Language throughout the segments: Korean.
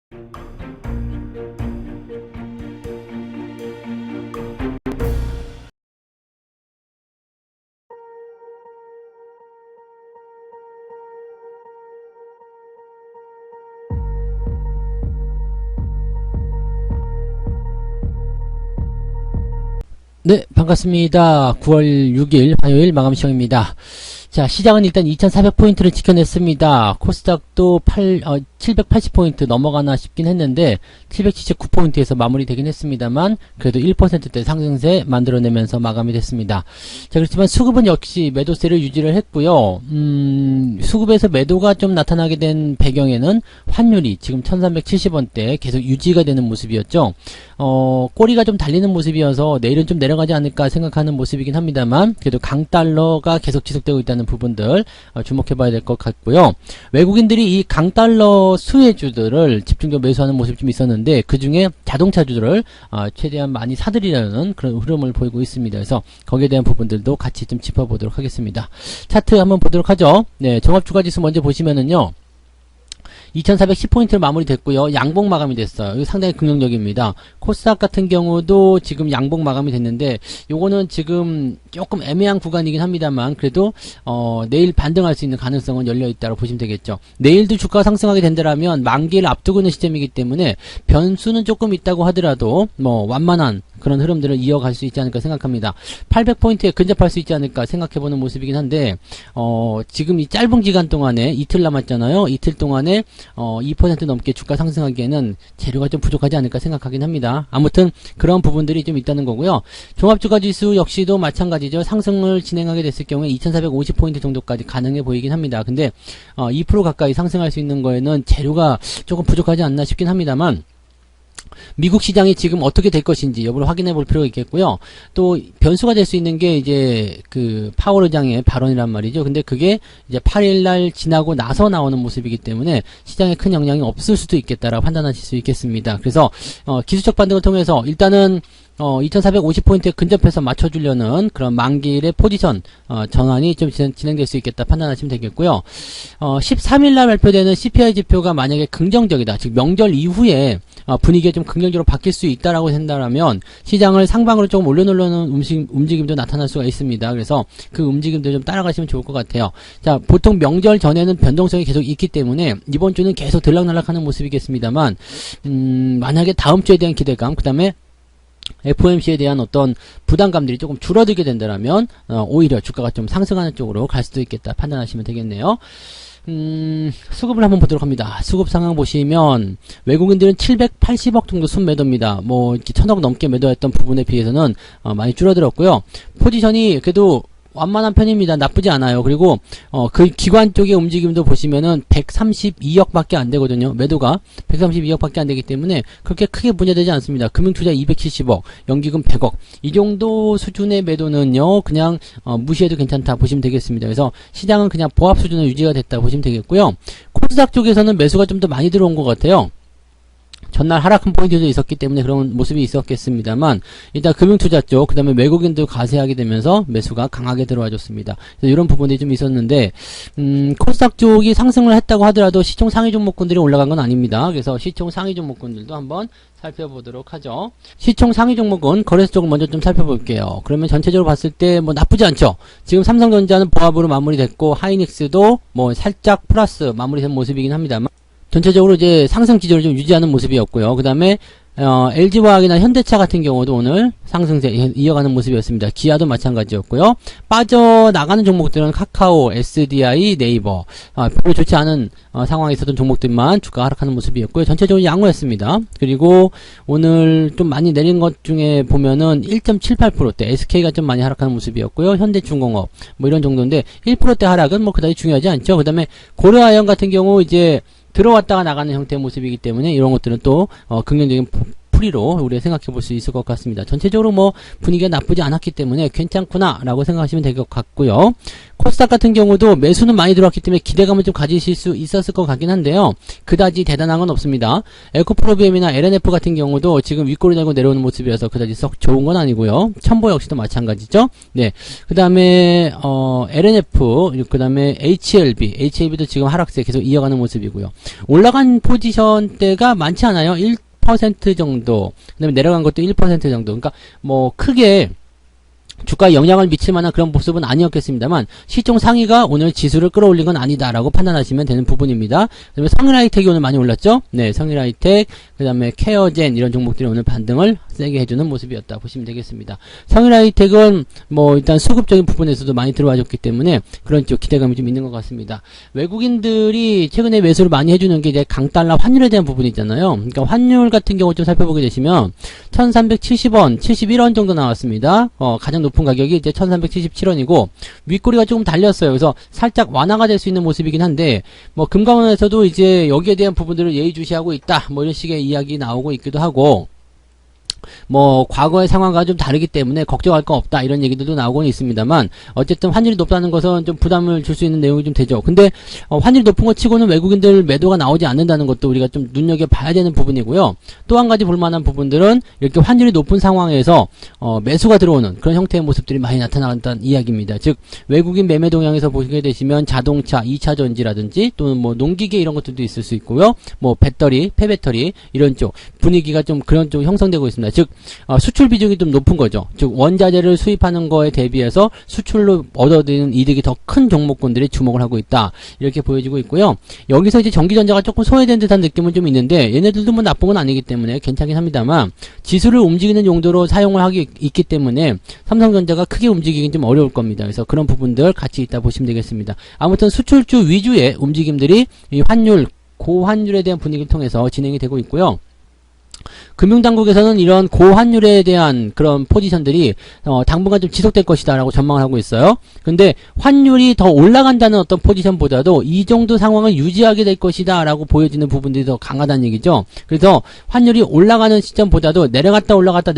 네, 반갑습니다. 9월 6일 화요일 마감 시청입니다. 자, 시장은 일단 2400포인트를 지켜냈습니다. 코스닥도 780포인트 넘어가나 싶긴 했는데 779포인트에서 마무리되긴 했습니다만 그래도 1%대 상승세 만들어내면서 마감이 됐습니다. 자, 그렇지만 수급은 역시 매도세를 유지를 했고요. 수급에서 매도가 좀 나타나게 된 배경에는 환율이 지금 1370원대 계속 유지가 되는 모습이었죠. 꼬리가 좀 달리는 모습이어서 내일은 좀 내려가지 않을까 생각하는 모습이긴 합니다만 그래도 강달러가 계속 지속되고 있다는 부분들 주목해 봐야 될 것 같고요. 외국인들이 이 강달러 수혜주들을 집중적으로 매수하는 모습이 좀 있었는데 그 중에 자동차주들을 최대한 많이 사들이려는 그런 흐름을 보이고 있습니다. 그래서 거기에 대한 부분들도 같이 좀 짚어보도록 하겠습니다. 차트 한번 보도록 하죠. 네, 종합주가지수 먼저 보시면은요. 2410포인트로 마무리됐고요. 양봉 마감이 됐어요. 이거 상당히 긍정적입니다. 코스닥 같은 경우도 지금 양봉 마감이 됐는데 요거는 지금 조금 애매한 구간이긴 합니다만 그래도 내일 반등할 수 있는 가능성은 열려있다고 보시면 되겠죠. 내일도 주가가 상승하게 된다면 만기를 앞두고 있는 시점이기 때문에 변수는 조금 있다고 하더라도 뭐 완만한 그런 흐름들을 이어갈 수 있지 않을까 생각합니다. 800포인트에 근접할 수 있지 않을까 생각해보는 모습이긴 한데 지금 이 짧은 기간 동안에 이틀 남았잖아요. 이틀 동안에 2% 넘게 주가 상승하기에는 재료가 좀 부족하지 않을까 생각하긴 합니다. 아무튼 그런 부분들이 좀 있다는 거고요. 종합주가지수 역시도 마찬가지죠. 상승을 진행하게 됐을 경우에 2450포인트 정도까지 가능해 보이긴 합니다. 근데 2% 가까이 상승할 수 있는 거에는 재료가 조금 부족하지 않나 싶긴 합니다만 미국 시장이 지금 어떻게 될 것인지 여부를 확인해 볼 필요가 있겠고요. 또 변수가 될 수 있는 게 이제 그 파월 의장의 발언이란 말이죠. 근데 그게 이제 8일날 지나고 나서 나오는 모습이기 때문에 시장에 큰 영향이 없을 수도 있겠다라고 판단하실 수 있겠습니다. 그래서 기술적 반등을 통해서 일단은 2450포인트에 근접해서 맞춰주려는 그런 만기일의 포지션 전환이 좀 진행될 수 있겠다 판단하시면 되겠고요. 13일날 발표되는 CPI 지표가 만약에 긍정적이다, 즉 명절 이후에 분위기가 좀 긍정적으로 바뀔 수 있다라고 생각하면 시장을 상방으로 조금 올려놓으려는 움직임도 나타날 수가 있습니다. 그래서 그 움직임도 좀 따라가시면 좋을 것 같아요. 자, 보통 명절 전에는 변동성이 계속 있기 때문에 이번 주는 계속 들락날락하는 모습이겠습니다만 만약에 다음 주에 대한 기대감, 그 다음에 FOMC에 대한 어떤 부담감들이 조금 줄어들게 된다면 오히려 주가가 좀 상승하는 쪽으로 갈 수도 있겠다 판단하시면 되겠네요. 수급을 한번 보도록 합니다. 수급 상황 보시면 외국인들은 780억 정도 순매도입니다. 뭐 이렇게 1000억 넘게 매도했던 부분에 비해서는 많이 줄어들었고요. 포지션이 그래도 완만한 편입니다. 나쁘지 않아요. 그리고 그 기관 쪽의 움직임도 보시면은 132억 밖에 안 되거든요. 매도가 132억 밖에 안 되기 때문에 그렇게 크게 문제되지 않습니다. 금융투자 270억, 연기금 100억 이 정도 수준의 매도는요 그냥 무시해도 괜찮다 보시면 되겠습니다. 그래서 시장은 그냥 보합 수준으로 유지가 됐다 보시면 되겠고요. 코스닥 쪽에서는 매수가 좀 더 많이 들어온 것 같아요. 전날 하락한 포인트도 있었기 때문에 그런 모습이 있었겠습니다만 일단 금융투자 쪽, 그 다음에 외국인도 가세하게 되면서 매수가 강하게 들어와 줬습니다. 그래서 이런 부분들이 좀 있었는데 코스닥 쪽이 상승을 했다고 하더라도 시총 상위 종목군들이 올라간 건 아닙니다. 그래서 시총 상위 종목군들도 한번 살펴보도록 하죠. 시총 상위 종목은 거래소 쪽을 먼저 좀 살펴볼게요. 그러면 전체적으로 봤을 때 뭐 나쁘지 않죠. 지금 삼성전자는 보합으로 마무리됐고 하이닉스도 뭐 살짝 플러스 마무리된 모습이긴 합니다만 전체적으로 이제 상승 기조를 좀 유지하는 모습이었고요. 그 다음에 LG화학이나 현대차 같은 경우도 오늘 상승세 이어가는 모습이었습니다. 기아도 마찬가지였고요. 빠져나가는 종목들은 카카오, SDI, 네이버 별로 좋지 않은 상황에 있었던 종목들만 주가 하락하는 모습이었고요. 전체적으로 양호했습니다. 그리고 오늘 좀 많이 내린 것 중에 보면은 1.78%대 SK가 좀 많이 하락하는 모습이었고요. 현대중공업 뭐 이런 정도인데 1%대 하락은 뭐 그다지 중요하지 않죠. 그 다음에 고려아연 같은 경우 이제 들어왔다가 나가는 형태의 모습이기 때문에 이런 것들은 또 긍정적인 풀이로 우리가 생각해 볼 수 있을 것 같습니다. 전체적으로 뭐 분위기가 나쁘지 않았기 때문에 괜찮구나 라고 생각하시면 될 것 같고요. 코스닥 같은 경우도 매수는 많이 들어왔기 때문에 기대감을 좀 가지실 수 있었을 것 같긴 한데요. 그다지 대단한 건 없습니다. 에코프로비엠이나 LNF 같은 경우도 지금 윗꼬리 달고 내려오는 모습이라서 그다지 썩 좋은 건 아니고요. 첨보 역시도 마찬가지죠. 네. 그 다음에 LNF, 그 다음에 HLB도 지금 하락세 계속 이어가는 모습이고요. 올라간 포지션대가 많지 않아요. 1% 정도. 그 다음에 내려간 것도 1% 정도. 그러니까 뭐 크게 주가에 영향을 미칠 만한 그런 모습은 아니었겠습니다만 시총 상위가 오늘 지수를 끌어올린 건 아니다라고 판단하시면 되는 부분입니다. 그 다음에 성일하이텍이 오늘 많이 올랐죠? 네, 성일하이텍, 그 다음에 케어젠 이런 종목들이 오늘 반등을 세게 해주는 모습이었다 보시면 되겠습니다. 성일하이텍은 뭐 일단 수급적인 부분에서도 많이 들어와줬기 때문에 그런 쪽 기대감이 좀 있는 것 같습니다. 외국인들이 최근에 매수를 많이 해주는 게 이제 강달러 환율에 대한 부분이 있잖아요. 그러니까 환율 같은 경우 좀 살펴보게 되시면 1370원, 71원 정도 나왔습니다. 가장 높은 가격이 이제 1377원이고 윗꼬리가 조금 달렸어요. 그래서 살짝 완화가 될 수 있는 모습이긴 한데 뭐 금감원에서도 이제 여기에 대한 부분들을 예의주시하고 있다 뭐 이런 식의 이야기 나오고 있기도 하고 뭐 과거의 상황과 좀 다르기 때문에 걱정할 거 없다 이런 얘기들도 나오고는 있습니다만 어쨌든 환율이 높다는 것은 좀 부담을 줄 수 있는 내용이 좀 되죠. 근데 환율이 높은 것 치고는 외국인들 매도가 나오지 않는다는 것도 우리가 좀 눈여겨봐야 되는 부분이고요. 또 한 가지 볼만한 부분들은 이렇게 환율이 높은 상황에서 매수가 들어오는 그런 형태의 모습들이 많이 나타난다는 이야기입니다. 즉 외국인 매매 동향에서 보시게 되시면 자동차, 2차 전지라든지 또는 뭐 농기계 이런 것들도 있을 수 있고요. 뭐 배터리, 폐배터리 이런 쪽 분위기가 좀 그런 쪽 형성되고 있습니다. 즉 수출 비중이 좀 높은 거죠. 즉 원자재를 수입하는 거에 대비해서 수출로 얻어들이는 이득이 더 큰 종목군들이 주목을 하고 있다. 이렇게 보여지고 있고요. 여기서 이제 전기전자가 조금 소외된 듯한 느낌은 좀 있는데 얘네들도 뭐 나쁜 건 아니기 때문에 괜찮긴 합니다만 지수를 움직이는 용도로 사용을 하기 있기 때문에 삼성전자가 크게 움직이긴 좀 어려울 겁니다. 그래서 그런 부분들 같이 있다 보시면 되겠습니다. 아무튼 수출주 위주의 움직임들이 이 환율, 고환율에 대한 분위기를 통해서 진행이 되고 있고요. 금융당국에서는 이런 고환율에 대한 그런 포지션들이 당분간 좀 지속될 것이다 라고 전망을 하고 있어요. 근데 환율이 더 올라간다는 어떤 포지션보다도 이 정도 상황을 유지하게 될 것이다 라고 보여지는 부분들이 더 강하다는 얘기죠. 그래서 환율이 올라가는 시점보다도 내려갔다 올라갔다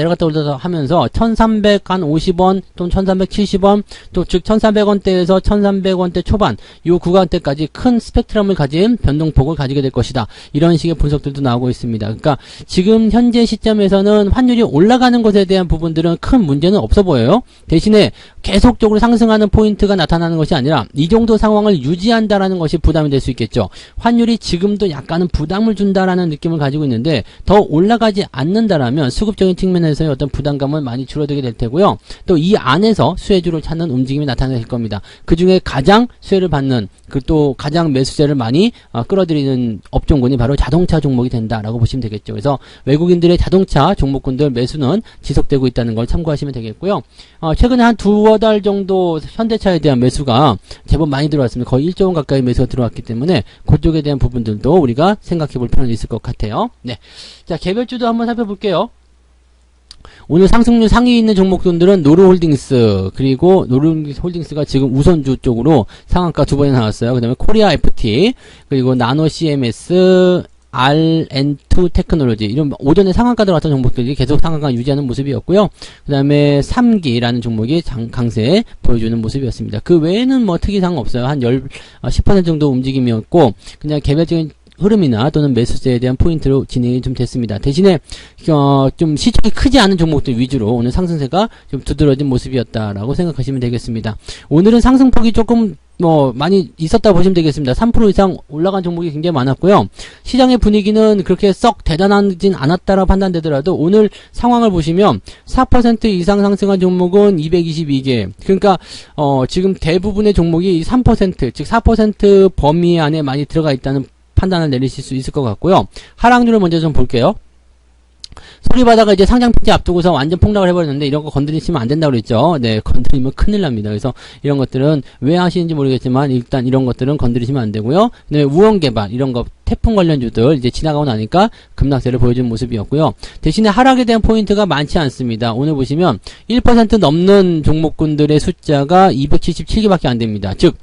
하면서 1350원 또는 1370원 또 즉 1300원대에서 1300원대 초반 요 구간대까지 큰 스펙트럼을 가진 변동폭을 가지게 될 것이다. 이런 식의 분석들도 나오고 있습니다. 그러니까 지금 현재 시점에서는 환율이 올라가는 것에 대한 부분들은 큰 문제는 없어 보여요. 대신에 계속적으로 상승하는 포인트가 나타나는 것이 아니라 이 정도 상황을 유지한다라는 것이 부담이 될 수 있겠죠. 환율이 지금도 약간은 부담을 준다라는 느낌을 가지고 있는데 더 올라가지 않는다라면 수급적인 측면에서의 어떤 부담감은 많이 줄어들게 될 테고요. 또 이 안에서 수혜주를 찾는 움직임이 나타날 겁니다. 그 중에 가장 수혜를 받는 또 가장 매수세를 많이 끌어들이는 업종군이 바로 자동차 종목이 된다라고 보시면 되겠죠. 그래서 외국인들의 자동차 종목군들 매수는 지속되고 있다는 걸 참고하시면 되겠고요. 최근에 한 두어 달 정도 현대차에 대한 매수가 제법 많이 들어왔습니다. 거의 1조 원 가까이 매수가 들어왔기 때문에 그쪽에 대한 부분들도 우리가 생각해 볼 필요는 있을 것 같아요. 네. 자, 개별주도 한번 살펴볼게요. 오늘 상승률 상위에 있는 종목들은 노르홀딩스, 그리고 노르홀딩스가 지금 우선주 쪽으로 상한가 두 번이나 나왔어요. 그 다음에 코리아 FT, 그리고 나노 CMS, RN2 테크놀로지 이런 오전에 상한가 들어갔던 종목들이 계속 상한가 유지하는 모습이었고요. 그 다음에 3기라는 종목이 강세 보여주는 모습이었습니다. 그 외에는 뭐 특이사항 없어요. 한 10% 정도 움직임이었고 그냥 개별적인 흐름이나 또는 매수세에 대한 포인트로 진행이 좀 됐습니다. 대신에 좀 시총이 크지 않은 종목들 위주로 오늘 상승세가 좀 두드러진 모습이었다라고 생각하시면 되겠습니다. 오늘은 상승폭이 조금 많이 있었다 보시면 되겠습니다. 3% 이상 올라간 종목이 굉장히 많았고요. 시장의 분위기는 그렇게 썩 대단하진 않았다라고 판단되더라도 오늘 상황을 보시면 4% 이상 상승한 종목은 222개. 그러니까 지금 대부분의 종목이 3% 즉 4% 범위 안에 많이 들어가 있다는 판단을 내리실 수 있을 것 같고요. 하락률을 먼저 좀 볼게요. 소리바다가 이제 상장 폐지 앞두고서 완전 폭락을 해버렸는데 이런 거 건드리시면 안 된다고 그랬죠. 네, 건드리면 큰일 납니다. 그래서 이런 것들은 왜 하시는지 모르겠지만 일단 이런 것들은 건드리시면 안 되고요. 네, 우원개발 이런 거 태풍 관련주들 이제 지나가고 나니까 급락세를 보여주는 모습이었고요. 대신에 하락에 대한 포인트가 많지 않습니다. 오늘 보시면 1% 넘는 종목군들의 숫자가 277개밖에 안 됩니다. 즉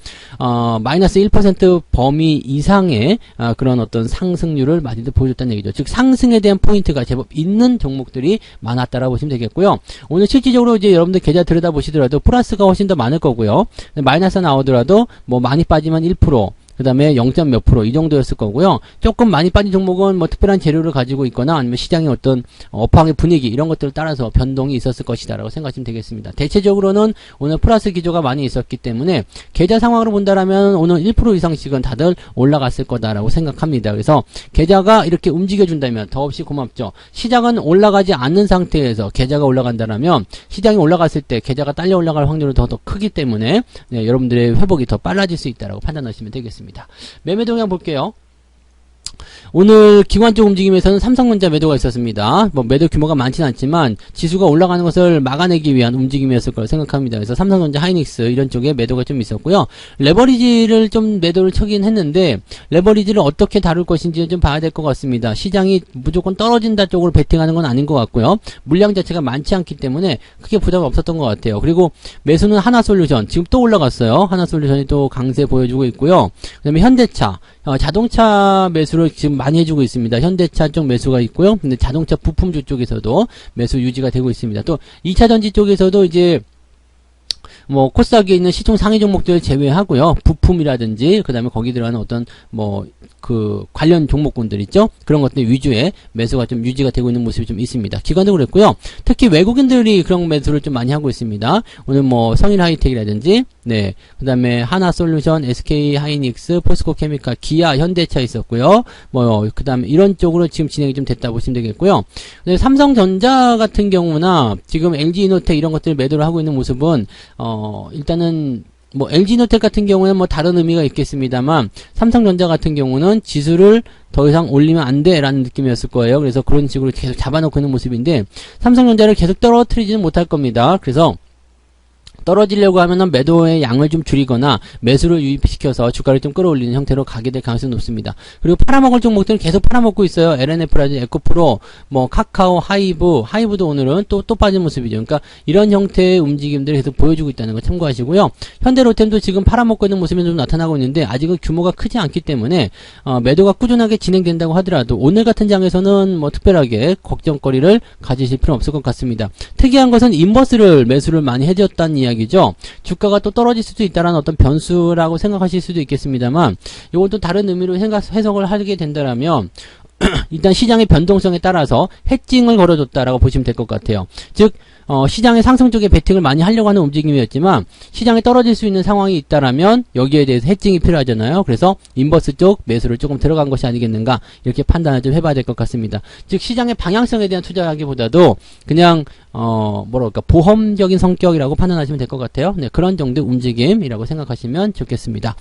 마이너스 1% 범위 이상의 그런 어떤 상승률을 많이들 보여줬다는 얘기죠. 즉 상승에 대한 포인트가 제법 있는 하는 종목들이 많았다라고 보시면 되겠고요. 오늘 실질적으로 이제 여러분들 계좌 들여다보시더라도 플러스가 훨씬 더 많을 거고요. 마이너스 나오더라도 뭐 많이 빠지면 1%, 그 다음에 0. 몇 프로 이 정도였을 거고요. 조금 많이 빠진 종목은 뭐 특별한 재료를 가지고 있거나 아니면 시장의 어떤 업황의 분위기 이런 것들을 따라서 변동이 있었을 것이다 라고 생각하시면 되겠습니다. 대체적으로는 오늘 플러스 기조가 많이 있었기 때문에 계좌 상황으로 본다라면 오늘 1% 이상씩은 다들 올라갔을 거다라고 생각합니다. 그래서 계좌가 이렇게 움직여준다면 더없이 고맙죠. 시장은 올라가지 않는 상태에서 계좌가 올라간다라면 시장이 올라갔을 때 계좌가 딸려 올라갈 확률이 더 크기 때문에 네, 여러분들의 회복이 더 빨라질 수 있다라고 판단하시면 되겠습니다. 매매 동향 볼게요. 오늘 기관적 움직임에서는 삼성전자 매도가 있었습니다. 뭐 매도 규모가 많지는 않지만 지수가 올라가는 것을 막아내기 위한 움직임이었을 거라 생각합니다. 그래서 삼성전자, 하이닉스 이런 쪽에 매도가 좀 있었고요. 레버리지를 좀 매도를 쳐긴 했는데 레버리지를 어떻게 다룰 것인지는 좀 봐야 될 것 같습니다. 시장이 무조건 떨어진다 쪽으로 베팅하는 건 아닌 것 같고요. 물량 자체가 많지 않기 때문에 크게 부담이 없었던 것 같아요. 그리고 매수는 하나솔루션 지금 또 올라갔어요. 하나솔루션이 또 강세 보여주고 있고요. 그 다음에 현대차 자동차 매수를 지금 많이 해주고 있습니다. 현대차 쪽 매수가 있고요. 근데 자동차 부품주 쪽에서도 매수 유지가 되고 있습니다. 또 2차전지 쪽에서도 이제 뭐 코스닥에 있는 시총 상위 종목들을 제외하고요. 부품이라든지 그다음에 거기 들어가는 어떤 뭐 그 관련 종목군들 있죠. 그런 것들 위주의 매수가 좀 유지가 되고 있는 모습이 좀 있습니다. 기관도 그랬고요. 특히 외국인들이 그런 매수를 좀 많이 하고 있습니다. 오늘 뭐 성일하이텍이라든지 네, 그다음에 하나솔루션, SK하이닉스, 포스코케미칼, 기아, 현대차 있었고요. 뭐 그다음에 이런 쪽으로 지금 진행이 좀 됐다 보시면 되겠고요. 근데 삼성전자 같은 경우나 지금 LG이노텍 이런 것들을 매도를 하고 있는 모습은 일단은 뭐 LG이노텍 같은 경우는 뭐 다른 의미가 있겠습니다만 삼성전자 같은 경우는 지수를 더 이상 올리면 안 돼라는 느낌이었을 거예요. 그래서 그런 식으로 계속 잡아놓고 있는 모습인데 삼성전자를 계속 떨어뜨리지는 못할 겁니다. 그래서 떨어지려고 하면은 매도의 양을 좀 줄이거나 매수를 유입시켜서 주가를 좀 끌어올리는 형태로 가게 될 가능성이 높습니다. 그리고 팔아먹을 종목들은 계속 팔아먹고 있어요. LNF라든지 에코프로, 뭐 카카오, 하이브도 오늘은 또 빠진 모습이죠. 그러니까 이런 형태의 움직임들을 계속 보여주고 있다는 거 참고하시고요. 현대로템도 지금 팔아먹고 있는 모습이 좀 나타나고 있는데 아직은 규모가 크지 않기 때문에 매도가 꾸준하게 진행된다고 하더라도 오늘 같은 장에서는 뭐 특별하게 걱정거리를 가지실 필요는 없을 것 같습니다. 특이한 것은 인버스를 매수를 많이 해줬다는 이야기죠. 주가가 또 떨어질 수도 있다라는 어떤 변수라고 생각하실 수도 있겠습니다만 이것도 다른 의미로 해석을 하게 된다라면 일단 시장의 변동성에 따라서 해칭을 걸어줬다라고 보시면 될 것 같아요. 즉 시장의 상승 쪽에 베팅을 많이 하려고 하는 움직임이었지만 시장에 떨어질 수 있는 상황이 있다라면 여기에 대해서 해칭이 필요하잖아요. 그래서 인버스 쪽 매수를 조금 들어간 것이 아니겠는가 이렇게 판단을 좀 해봐야 될 것 같습니다. 즉 시장의 방향성에 대한 투자하기보다도 그냥 뭐랄까 보험적인 성격이라고 판단하시면 될 것 같아요. 네, 그런 정도의 움직임이라고 생각하시면 좋겠습니다.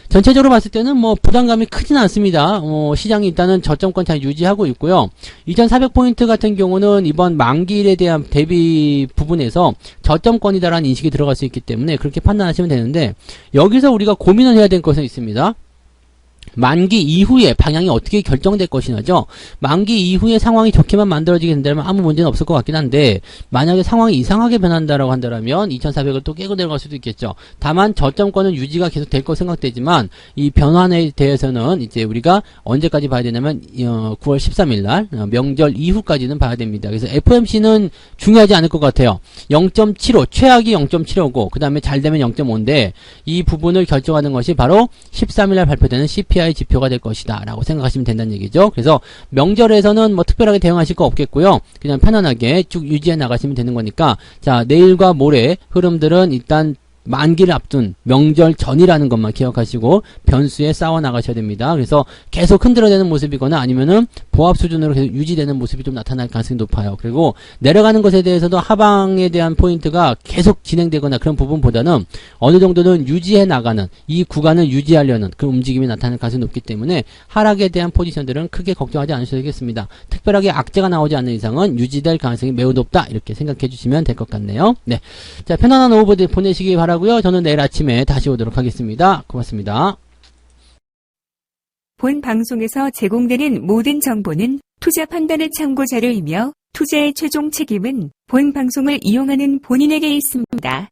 전체적으로 봤을 때는 뭐 부담감이 크진 않습니다. 시장이 일단은 저점권 잘 유지하고 있고요. 2400포인트 같은 경우는 이번 만기일에 대한 대비 부분에서 저점권이다라는 인식이 들어갈 수 있기 때문에 그렇게 판단하시면 되는데 여기서 우리가 고민을 해야 될 것은 있습니다. 만기 이후에 방향이 어떻게 결정될 것이냐죠. 만기 이후에 상황이 좋게만 만들어지게 된다면 아무 문제는 없을 것 같긴 한데 만약에 상황이 이상하게 변한다라고 한다면 2400을 또 깨고 내려갈 수도 있겠죠. 다만 저점권은 유지가 계속 될 거 생각되지만 이 변환에 대해서는 이제 우리가 언제까지 봐야 되냐면 9월 13일 날 명절 이후까지는 봐야 됩니다. 그래서 FOMC는 중요하지 않을 것 같아요. 0.75 최악이 0.75고 그 다음에 잘 되면 0.5인데 이 부분을 결정하는 것이 바로 13일 날 발표되는 CPI 지표가 될 것이다 라고 생각하시면 된다는 얘기죠. 그래서 명절에서는 뭐 특별하게 대응하실 거 없겠고요. 그냥 편안하게 쭉 유지해 나가시면 되는 거니까 자 내일과 모레 흐름들은 일단 만기를 앞둔 명절 전이라는 것만 기억하시고 변수에 싸워 나가셔야 됩니다. 그래서 계속 흔들어대는 모습이거나 아니면은 보합 수준으로 계속 유지되는 모습이 좀 나타날 가능성이 높아요. 그리고 내려가는 것에 대해서도 하방에 대한 포인트가 계속 진행되거나 그런 부분보다는 어느 정도는 유지해 나가는 이 구간을 유지하려는 그런 움직임이 나타날 가능성이 높기 때문에 하락에 대한 포지션들은 크게 걱정하지 않으셔도 되겠습니다. 특별하게 악재가 나오지 않는 이상은 유지될 가능성이 매우 높다 이렇게 생각해 주시면 될 것 같네요. 네, 자 편안한 오후 보내시기 바라고요. 저는 내일 아침에 다시 오도록 하겠습니다. 고맙습니다. 본 방송에서 제공되는 모든 정보는 투자 판단의 참고 자료이며 투자의 최종 책임은 본 방송을 이용하는 본인에게 있습니다.